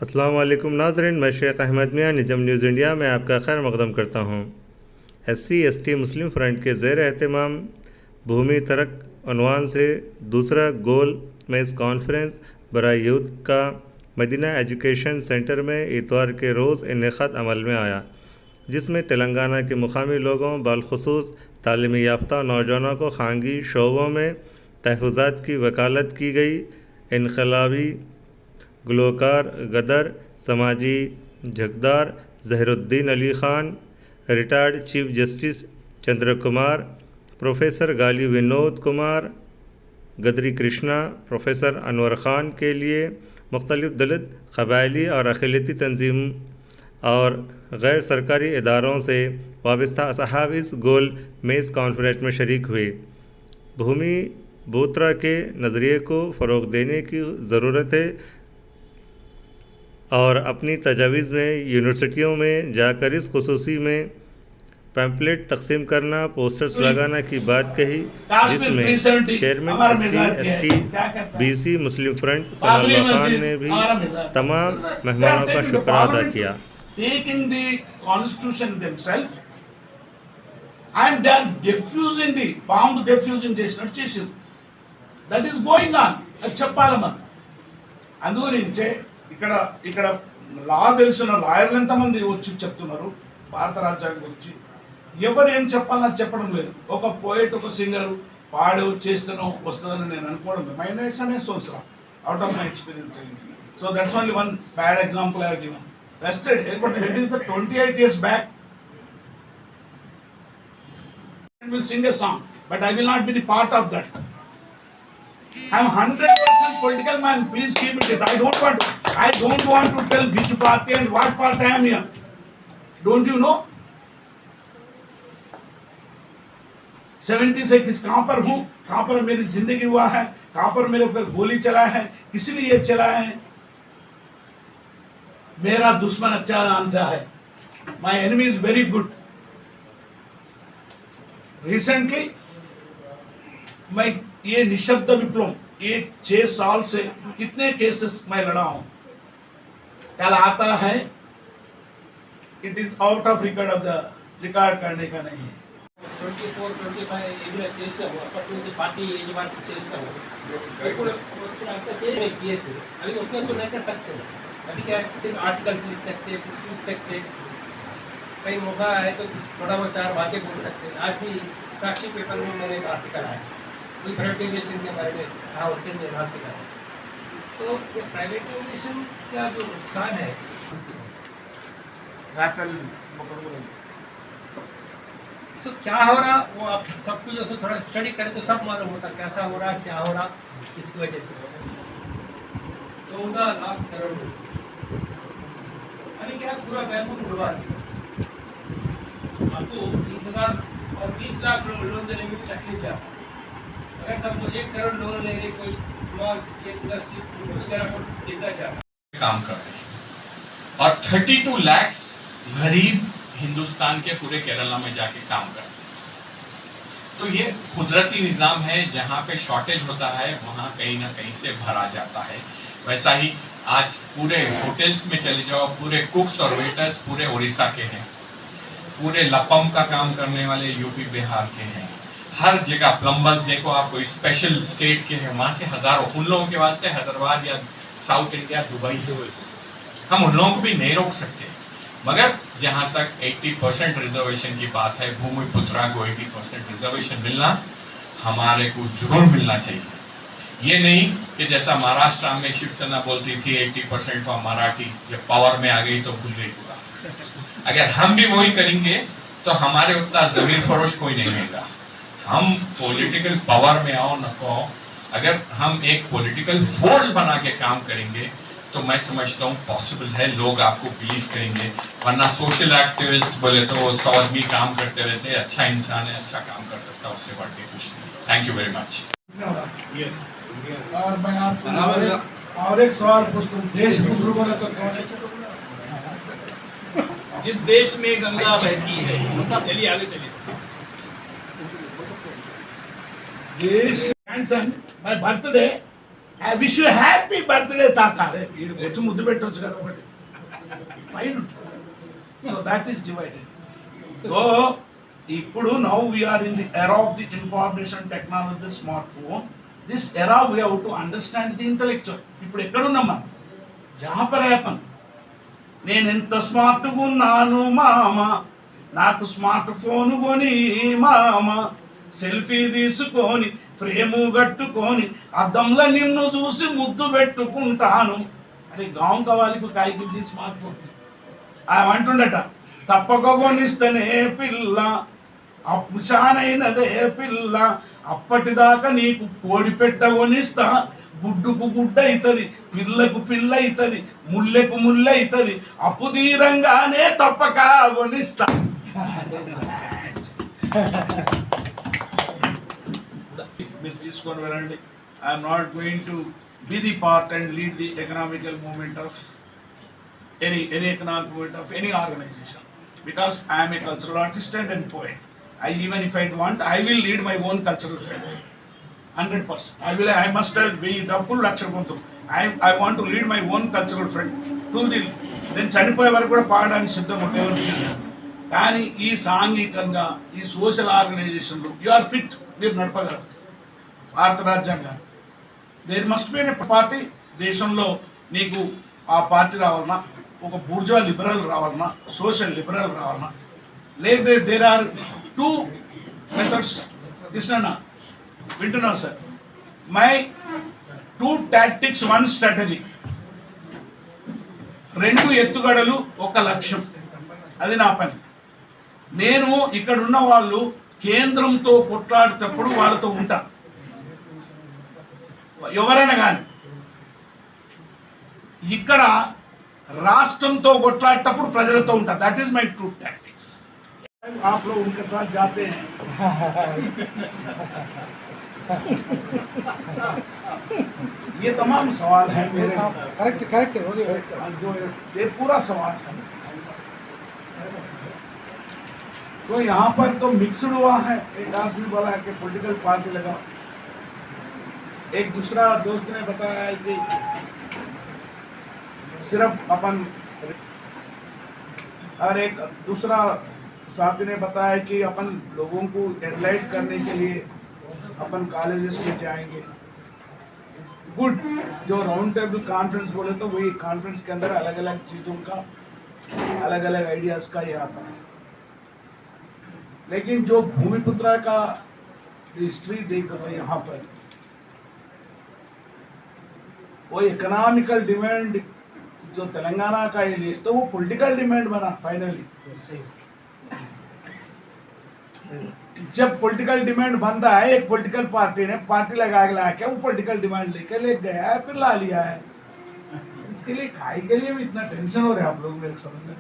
अस्सलाम वालेकुम नाज़रीन, मैं शेख अहमद मियाँ निजम न्यूज़ इंडिया में आपका खैर मक़दम करता हूँ। SC/ST मुस्लिम फ्रंट के ज़ेर एहतमाम भूमि तरक उन्वान से दूसरा गोल मेज़ कॉन्फ्रेंस बराए यूथ का मदीना एजुकेशन सेंटर में इतवार के रोज़ इनेक़ाद अमल में आया, जिसमें तेलंगाना के मुकामी लोगों बालखुसूस तालीमी याफ्ता नौजवानों को खानगी शोबों में तहफ़्फ़ुज़ात की वकालत की गई। इनकलाबी गुलकार गदर समाजी झकदार Zaheeruddin Ali Khan, retired chief justice Chandra Kumar, professor Gali Vinod Kumar, गदरी कृष्णा, प्रोफेसर अनवर ख़ान के लिए मुख्तलिफ़ दलित क़बायली और अक़लियती तंजीम और गैर सरकारी इदारों से वाबस्ता असहाब इस गोल मेज़ कॉन्फ्रेंस में शरीक हुए। भूमि बोत्रा के नज़रिए को फ़रोग़ देने की ज़रूरत है और अपनी तजावीज़ में यूनिवर्सिटियों में जाकर इस खुसूसी में पैम्पलेट तकसीम करना, पोस्टर्स लगाना की बात कही, जिसमें चेयरमैन SC/ST BC मुस्लिम फ्रंट सनाउल्लाह खान ने भी तमाम मेहमानों का शुक्र अदा किया। Taking the constitution themselves and they are diffusing the bomb diffusing చేసినారు. That is going on. అది చెప్పాలి మనం. అందుగురించే ఇక్కడ ఇక్కడ లా తెలిసిన లాయర్లు ఎంతమంది వచ్చి చెప్తున్నారు భారత రాజ్యాంగం గురించి. ఎవరు ఏం చెప్పాలని చెప్పడం లేదు. ఒక పోయిట్ ఒక సింగర్ పాడు చేస్తేనో వస్తుందని నేను అనుకోవడం లేదు. My nation is so out of my experience. So that's only one bad example I have given. Yesterday, but it is the 28 years back. I will sing a song, but I will not be the part of that. I am 100% political man. Please keep it. I don't want to tell which party and what part I am here. Don't you know? 70 से कहाँ पर हूँ, कहाँ पर मेरी जिंदगी हुआ है, कहाँ पर मेरे ऊपर गोली चला है, किसी लिए चला है. मेरा दुश्मन अच्छा जानता है. My enemy is very good. Recently, मैं ये निशब्द विप्लव ये 6 साल से कितने केसेस मैं लड़ा हूं. कल आता है, it is out of record of the record करने का नहीं है. 24-25 ఏజ్లో చేసాము. అప్పటి నుంచి పార్టీ ఏజ్ వరకు చేసాము. ఇప్పుడు అంతా किए थे. अभी उतना तो नहीं कर सकते. अभी क्या सिर्फ आर्टिकल्स लिख सकते, कुछ लिख सकते. कहीं मौका आए तो थोड़ा बहुत 4 बातें बोल सकते. आज भी साक्षी पेपर में मैंने एक आर्टिकल आया कोई प्राइवेटाइजेशन के बारे में कहा होते हैं आर्टिकल. तो ये प्राइवेटाइजेशन का जो नुकसान है राफेल तो क्या हो रहा वो आप सब कुछ जैसे थोड़ा स्टडी करें तो सब मालूम होता कैसा हो रहा क्या हो रहा इसकी वजह से. 14 लाख करोड़ अभी क्या पूरा बैंक उड़वा आपको 20,000 और 20 लाख लोन देने में तकलीफ है. अगर सबको 1 करोड़ लोन लेंगे कोई स्मॉल स्केल इंडस्ट्री वगैरह को देना चाहता काम कर रहे हैं और 32 लाख गरीब हिंदुस्तान के पूरे केरला में जाके काम कर रहे हैं. तो ये कुदरती निज़ाम है, जहाँ पे शॉर्टेज होता है वहाँ कहीं ना कहीं से भरा जाता है. वैसा ही आज पूरे होटल्स में चले जाओ, पूरे कुक्स और वेटर्स पूरे उड़ीसा के हैं, पूरे लपम का काम करने वाले यूपी बिहार के हैं. हर जगह प्लम्बर्स देखो आप कोई स्पेशल स्टेट के हैं, वहाँ से हज़ारों. उन लोगों के वास्ते हैदराबाद या साउथ इंडिया दुबई हम उन लोगों को भी नहीं रोक सकते. मगर जहाँ तक 80% रिजर्वेशन की बात है, भूमिपुत्रा को 80% रिजर्वेशन मिलना हमारे को जरूर मिलना चाहिए. ये नहीं कि जैसा महाराष्ट्र में शिवसेना बोलती थी 80% को मराठी जब पावर में आ गई तो भूल गई पूरा. अगर हम भी वही करेंगे तो हमारे उतना जमीन फरोश कोई नहीं रहेगा. हम पॉलिटिकल पावर में आओ न को, अगर हम एक पॉलिटिकल फोर्स बना के काम करेंगे तो मैं समझता हूँ पॉसिबल है. लोग आपको बिलीव करेंगे. वरना सोशल एक्टिविस्ट बोले तो 100 आदमी काम करते रहते हैं. अच्छा इंसान है, अच्छा काम कर सकता है, उससे बढ़ के कुछ नहीं. Thank you very much. और मैं आपसे और एक सवाल पूछता हूँ. देश गुरु बोले तो कौन है? जिस देश में गंगा बहती है. चलिए आगे चलिए. देश my birthday I wish you happy birthday తాత. అరే వీడు వచ్చి ముద్దు పెట్టవచ్చు కదా ఒకటి fine. So that is divided. So ఇప్పుడు now we are in the era of the information technology, smart phone. This era we have to understand the intellectual. ఇప్పుడు ఎక్కడున్నాం మనం? జాపరేపన్. నేను ఎంత స్మార్ట్గా ఉన్నాను మామ, నాకు స్మార్ట్ ఫోన్ కొని మామ, సెల్ఫీ తీసుకొని ఫ్రేము కట్టుకొని అద్దంలో నిన్ను చూసి ముద్దు పెట్టుకుంటాను. అరే గాం కవాలికి కాయకి స్మార్ట్ ఫోన్ అంటుండట. తప్పక కొనిస్తేనే పిల్ల అప్పుషానైనదే పిల్ల, అప్పటిదాకా నీకు కోడి పెట్ట కొనిస్తా, గుడ్డుకు గుడ్డ అవుతుంది, పిల్లకు పిల్ల అవుతుంది, ముల్లెకు ముళ్ళ అవుతుంది, అప్పు తీరంగానే తప్పక కొనిస్తా. మీరు తీసుకొని వెళ్ళండి. I'm not going to be the part and lead the economical movement of any economic movement of any organization, because I am a cultural artist and a poet. Even if I want, I will lead my own cultural front 100%. I must have be double lakshakuntu. I want to lead my own cultural front to the నేను చనిపోయే వరకు కూడా పాడడానికి సిద్ధం ఉంటాయి. కానీ ఈ సాంఘికంగా ఈ సోషల్ ఆర్గనైజేషన్లు యు ఆర్ ఫిట్, మీరు నడపగలరు భారత రాజ్యాంగాన్ని. There must be a party. దేశంలో నీకు ఆ పార్టీ రావాలన్నా, ఒక బూర్జువా లిబరల్ రావాలన్నా, సోషల్ లిబరల్ రావాలన్నా, లేకపోతే దేర్ ఆర్ టూ మెథడ్స్. కృష్ణన్న వింటున్నావు సార్? My 2 tactics 1 strategy. 2 ఎత్తుగడలు 1 లక్ష్యం. అది నా పని. నేను ఇక్కడున్న వాళ్ళు కేంద్రంతో కొట్లాడేటప్పుడు వాళ్ళతో ఉంటా, ఎవరైనా కానీ. ఇక్కడ రాష్ట్రంతో కొట్లాడేటప్పుడు ప్రజలతో ఉంటా. That is my true tactics. आप लोग उनके साथ जाते हैं. ये तमाम सवाल है मेरे. करेक्ट हो गया. जो ये पूरा सवाल है. तो यहाँ पर तो मिक्सड हुआ है. एक आदमी बोला है कि पॉलिटिकल पार्टी लगाओ. एक दूसरा दोस्त ने बताया है कि सिर्फ अपन, और एक दूसरा साथी ने बताया कि अपन लोगों को एनलाइट करने के लिए अपन कॉलेजेस में जाएंगे. गुड. जो राउंड टेबल कॉन्फ्रेंस बोले तो वही कॉन्फ्रेंस के अंदर अलग अलग चीज़ों का, अलग अलग आइडियाज़ का ये आता है. लेकिन जो भूमिपुत्रा का हिस्ट्री देखो तो यहाँ पर वो इकोनॉमिकल डिमांड जो तेलंगाना का ये लिस्ट, तो वो पॉलिटिकल डिमांड बना फाइनली. जब पॉलिटिकल डिमांड बनता है, एक पॉलिटिकल पार्टी ने पार्टी लगा के वो पॉलिटिकल डिमांड लेकर ले गया है, फिर ला लिया है. इसके लिए खाई के लिए भी इतना टेंशन हो रहा है आप लोग, मेरे समझ में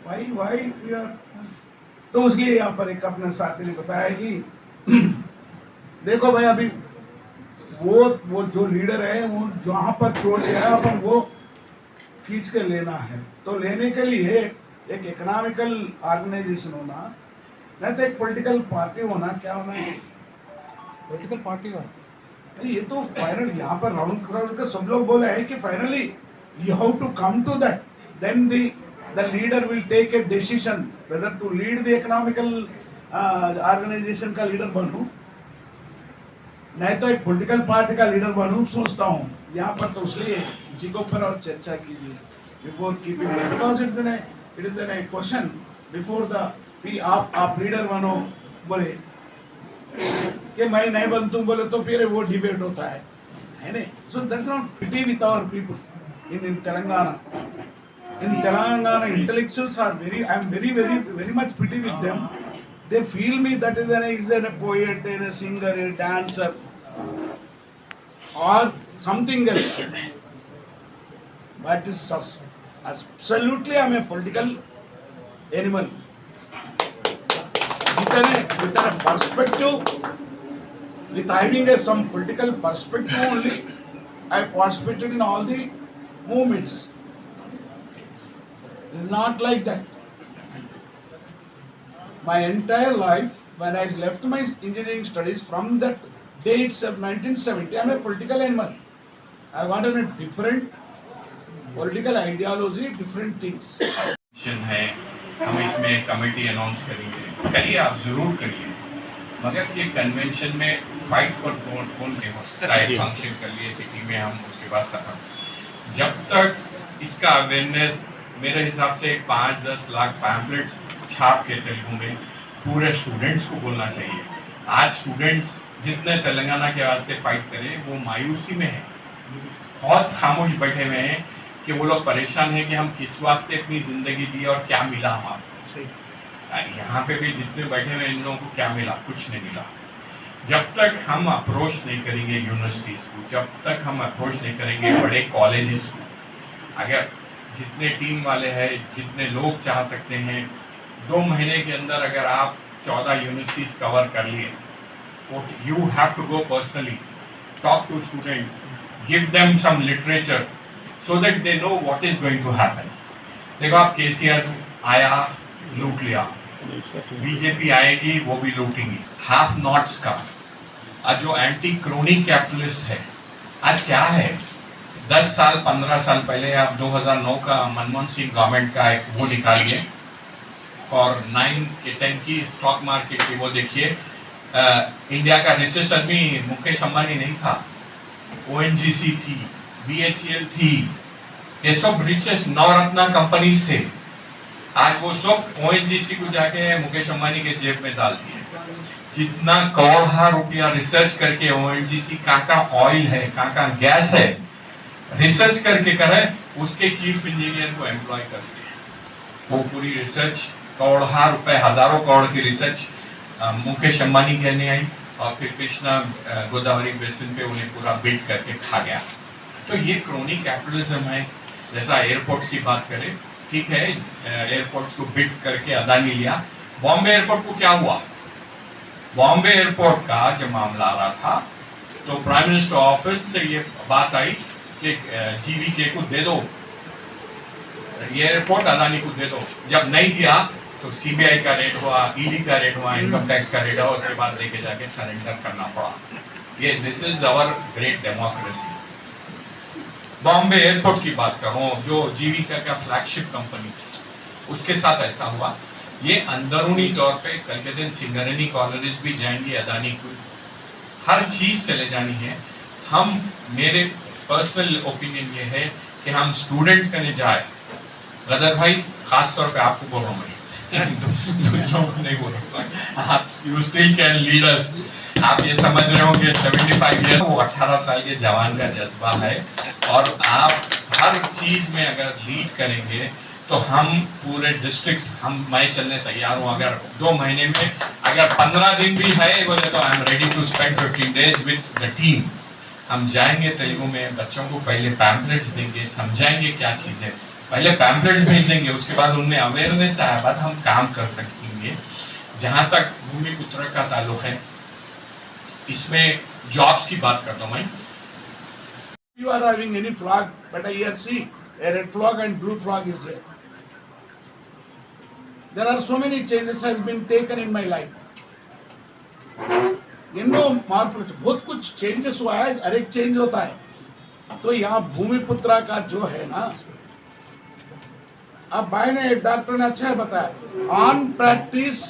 वाई तो उसके लिए यहाँ पर एक अपने साथी ने बताया कि देखो भाई, अभी वो जो लीडर है वो जहाँ पर छोड़ दिया है, अपन वो खींच के लेना है. तो लेने के लिए एक इकोनॉमिकल ऑर्गेनाइजेशन होना, नहीं तो एक पॉलिटिकल पार्टी होना. क्या होना है? पॉलिटिकल पार्टी हो. ये तो फाइनल यहाँ पर राउंड क्राउड का सब लोग बोले हैं कि finally you have to come to that, then the leader will take a decision whether to lead the economical organization का लीडर बनूं, नहीं तो एक पॉलिटिकल पार्टी का लीडर बनूं सोचता हूँ. यहाँ पर तो उसलिए इसी के ऊपर और चर्चा कीजिए before keeping, because it is an question before the आप लीडर बनो बोले कि मैं नहीं बनता बोले तो फिर वो डिबेट होता है नहीं. So that's not pity with our people in Telangana. In Telangana, intellectuals are I am very much pity with them. They feel me that is a poet, and a singer, a dancer, or something else. But it's absolutely I am a political animal. With a perspective, with having some political perspective only, I participated in all the movements. Not like that. My entire life, when I left my engineering studies, from that day itself, 1970, I'm a political animal. I want a different political ideology, different things. है, हम इसमें committee announce करेंगे, करिए आप जरूर करिए, मगर ये कन्वेंशन में फाइट पर कौन नहीं हो सकता है। फंक्शन कर लिए सिटी में हम, उसके बाद खत्म। जब तक इसका अवेयरनेस, मेरे हिसाब से 5-10 लाख पैम्पलेट्स छाप के तेलुगु में पूरे स्टूडेंट्स को बोलना चाहिए। आज स्टूडेंट्स जितने तेलंगाना के वास्ते फाइट करें वो मायूसी में है, बहुत खामोश बैठे हुए हैं कि वो लोग परेशान हैं कि हम किस वास्ते अपनी ज़िंदगी दी और क्या मिला हमारे। यहाँ पे भी जितने बैठे हुए इन लोगों को क्या मिला? कुछ नहीं मिला। जब तक हम अप्रोच नहीं करेंगे यूनिवर्सिटीज़ को, जब तक हम अप्रोच नहीं करेंगे बड़े कॉलेजेस को, अगर जितने टीम वाले हैं, जितने लोग चाह सकते हैं, 2 महीने के अंदर अगर आप 14 यूनिवर्सिटीज़ कवर कर लिए, you have to go personally, talk to students, give them some literature so that they know what is going to happen. देखो आप केसीआर आया, लूट लिया, बीजेपी आएगी वो भी लूटेंगी। हाफ नॉट्स का आज जो एंटी क्रोनी कैपिटलिस्ट है, आज क्या है? 10 साल 15 साल पहले आप 2009 का मनमोहन सिंह गवर्नमेंट का एक वो निकालिए और 9 के 10 की स्टॉक मार्केट की वो देखिए। इंडिया का रिचेस्ट आदमी मुकेश अंबानी नहीं था, ओएनजीसी थी, बीएचईएल थी, ये सब रिचेस्ट नवरत्ना कंपनीज थे। आज वो सब ओएनजीसी को जाके मुकेश अंबानी के जेब में डाल दिए। जितना करोड़ रुपया रिसर्च करके ओएनजीसी का ऑयल है, का गैस है, रिसर्च करके करे, उसके चीफ इंजीनियर को एम्प्लॉय कर दिए। वो पूरी रिसर्च करोड़ रुपए, हजारों करोड़ की रिसर्च मुकेश अंबानी कहने आई और फिर कृष्णा गोदावरी बेसिन पे उन्हें पूरा बिल्ड करके खा गया। तो ये क्रोनी कैपिटलिज्म है। जैसा एयरपोर्ट्स की बात करें, ठीक है, एयरपोर्ट्स को बिल्ड करके अदानी लिया। बॉम्बे एयरपोर्ट को क्या हुआ? बॉम्बे एयरपोर्ट का जब मामला आ रहा था तो प्राइम मिनिस्टर ऑफिस से ये बात आई कि जीवीके को दे दो, ये एयरपोर्ट अदानी को दे दो। जब नहीं दिया तो सीबीआई का रेड हुआ, ईडी का रेड हुआ, इनकम टैक्स का रेड हुआ, उसके बाद लेके जाके सरेंडर करना पड़ा। ये this is our great democracy. Bombay airport की बात कर रहा हूँ, जो जीवीका का फ्लैगशिप कंपनी थी, उसके साथ ऐसा हुआ। ये अंदरूनी तौर पे कल के दिन सिंगरेनी कॉलोनीज भी जाएंगी अदानी को, हर चीज चले जानी है। हम, मेरे पर्सनल ओपिनियन ये है कि हम स्टूडेंट्स करने जाए। गदर भाई खास तौर पे आपको बोल रहा हूँ, दूसरों को नहीं बोल रहा, आप you still can lead us. आप ये समझ रहे हो कि 75 ईयर वो 18 साल के जवान का जज्बा है और आप हर चीज में अगर लीड करेंगे तो हम पूरे डिस्ट्रिक्ट, मैं चलने तैयार हूँ। अगर 2 महीने में अगर 15 दिन भी है बोले तो I am ready to spend 15 days with the team. हम जाएंगे तेलुगु में, बच्चों को पहले पैम्पलेट्स देंगे, समझाएंगे क्या चीज़ है, पहले पैम्पलेट्स भेज देंगे, उसके बाद उनमें अवेयरनेस आया बाद हम काम कर सकेंगे। जहाँ तक भूमिपुत्र का ताल्लुक है, इसमें जॉब्स की बात करता हूँ मैं। You are having any flag, but I here see a red flag and blue flag is there. There are so many changes has been taken in my life. एनो मार्पुल बहुत कुछ चेंजेस हुआ है, हर एक चेंज होता है। तो यहाँ भूमिपुत्रा का जो है ना, अब भाई ने, एक डॉक्टर ने अच्छा बताया, ऑन प्रैक्टिस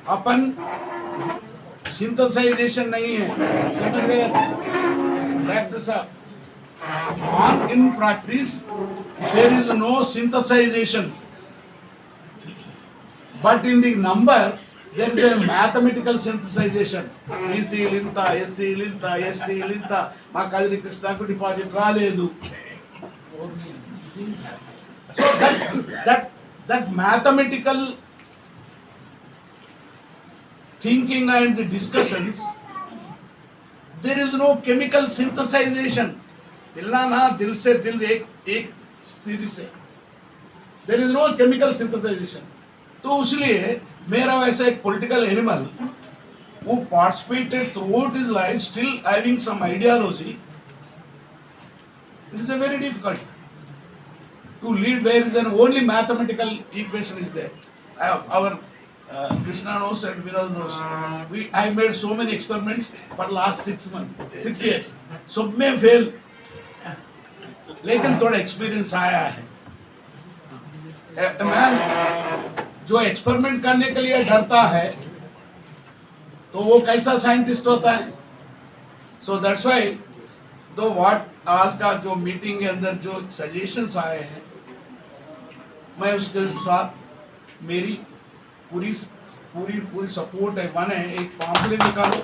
अपन सिंथेसाइजेशन नहीं है, समझ गए? Practice on in practice there is no synthesization, but in the number there is a mathematical synthesization. BC linta, SC linta, ST linta, మా కదిరి కృష్ణకు డిపాజిట్ రాలేదు. So that mathematical thinking and the discussions, there is no chemical synthesization. दिल ना दिल से दिल एक स्थिति से, there is no chemical synthesization. तो इसलिए मेरा वैसा एक political animal who participated throughout his life, still having some ideology, it is a very difficult to lead where is an only mathematical equation is there. Our Krishna knows and Vinod knows. I made so many experiments for last 6 months, 6 years. सब में fail, लेकिन थोड़ा experience आया है. Man जो experiment करने के लिए डरता है, तो वो कैसा साइंटिस्ट होता है? सो दैट्स वाई दो व्हाट आज का जो मीटिंग के अंदर जो सजेशंस आए हैं, मैं उसके साथ मेरी पूरी पूरी पूरी सपोर्ट है. माने एक पॉम्पलेट निकालो,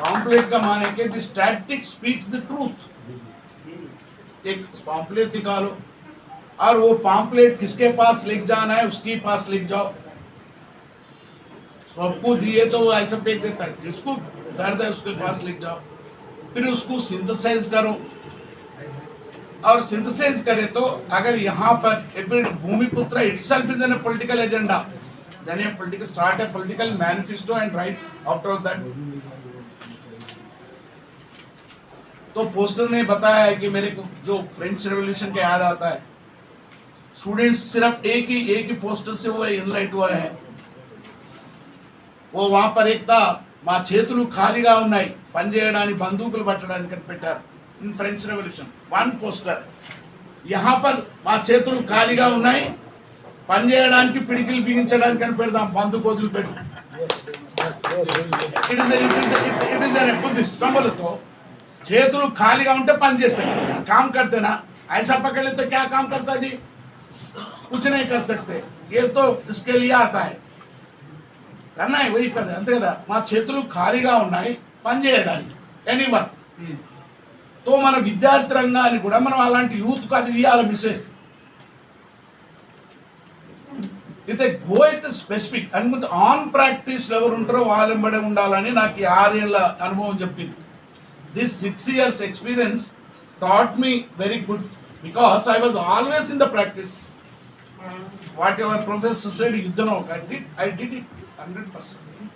पॉम्पलेट का माने के the static speaks the truth. एक पॉम्पलेट निकालो और वो पॉम्पलेट किसके पास लिख जाना है उसके पास लिख जाओ. सबको दिए तो वो ऐसा फेंक देता है, जिसको दर्द है उसके पास लिख जाओ. फिर उसको सिंथेसाइज करो, और सिंथेसाइज करे तो अगर यहाँ पर भूमिपुत्र itself is a political agenda, then a political start a political manifesto and write after that. तो पोस्टर ने बताया है कि मेरे को जो फ्रेंच रेवोल्यूशन के याद आता है, स्टूडेंट्स सिर्फ एक ही पोस्टर से वो इनलाइट हुआ है. वो वहां पर एक था, మా చేతులు ఖాళీగా ఉన్నాయి పనిచేయడానికి బందూకులు పట్టడానికి అని పెట్టారు. In French revolution one poster. यहाँ पर మా చేతులు ఖాళీగా ఉన్నాయి పనిచేయడానికి పిడికిలు బిగించడానికి అని పెడదాం, బందూకు వదిలిపెట్టి. ఇట్ इज अ बुद्धिस्ट कंबलతో చేతులు ఖాళీగా ఉంటే పని చేస్తాయి, काम करते ना. ऐसा पकड़ ले तो क्या काम करता जी? कुछ नहीं कर सकते. ये तो इसके लिए आता है, करना है वही पद अंते కదా. మా చేతులు ఖాళీగా ఉన్నాయి పని చేయడానికి ఎనీవన్. तो మన విద్యార్థి రంగాన్ని కూడా మనం అలాంటి యూత్కు అది ఇవ్వాలి మెసేజ్. అయితే గో అయితే స్పెసిఫిక్ అనుకుంటే ఆన్ ప్రాక్టీస్ ఎవరు ఉంటారో వాళ్ళ వెంబడే ఉండాలని నాకు ఈ 6 ఏళ్ళ అనుభవం చెప్పింది. This 6 years experience taught me very good because I was always in the practice. Whatever professor said, Yuddhanok, I did it 100%.